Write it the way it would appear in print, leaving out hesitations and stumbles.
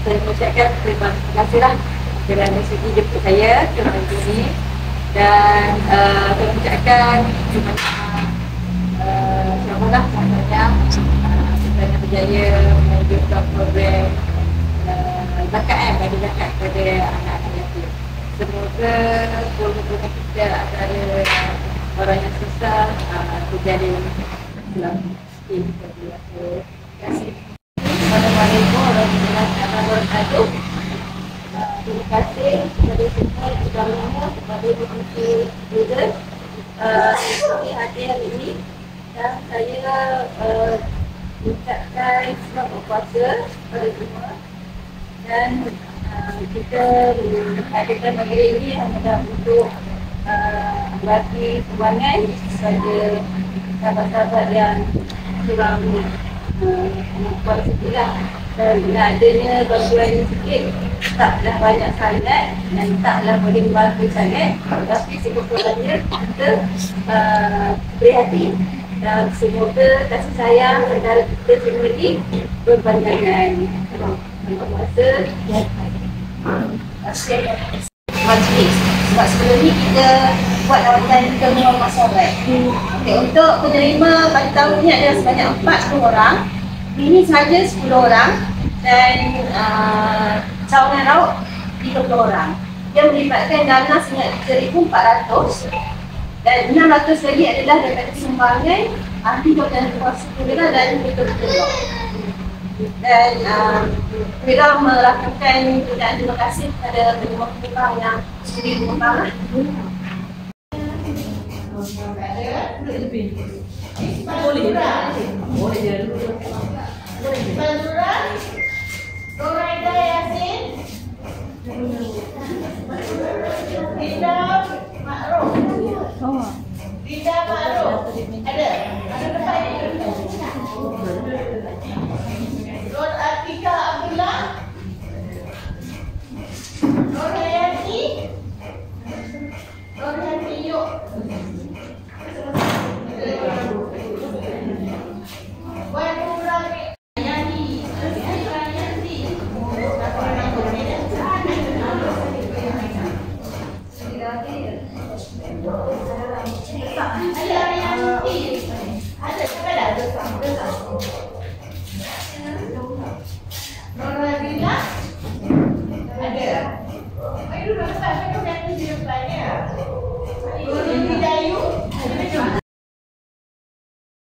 saya mengucapkan terima kasihlah kerana sudi jemput saya ke hari ini, dan saya mengucapkan terima kasih insyaAllah contohnya kita berjaya menunjukkan program zakat bagi zakat kepada anak-anak yatim. Semoga program kita antara orang yang susah terjadi dalam sistem. Terima kasih. Assalamualaikum warahmatullahi wabarakatuh. Terima kasih kepada semua, terutamanya kepada Komisi Student seperti hadir hari ini, dan saya mengucapkan selamat berpuasa kepada semua, dan kita mengadakan majlis ini hanya untuk bagi sumbangan kepada sahabat-sahabat yang kurang kuat sikit lah. Dan bila adanya bantuan sikit, taklah banyak sangat dan taklah boleh membantu sangat, tapi sekurang-kurangnya kita prihatin, dan semoga kasih sayang antara kita semua ini berpanjangan. Terima kasih. Majlis. Sebab sebelum ni kita buat lawatan ke rumah masyarakat. Okay, untuk penerima pada tahun ni ada sebanyak 40 orang. Ini sahaja 10 orang, dan cawangan raut 30 orang. Yang melibatkan dana sebanyak 3,400, dan 600 lagi adalah daripada sumbangan ahli dan kuasa kuliah dan betul-betul. Dan kita melakukan terima kasih kepada penyumbang yang sudi menyumbang. Boleh. Bandura, Roraida Yasin, Dinda Ma'ruf. Dinda Ma'ruf. Ada depan ini. Nur Atika Abdullah, Nur Hayati, Nur Hayati Yuk. Ada yang ada,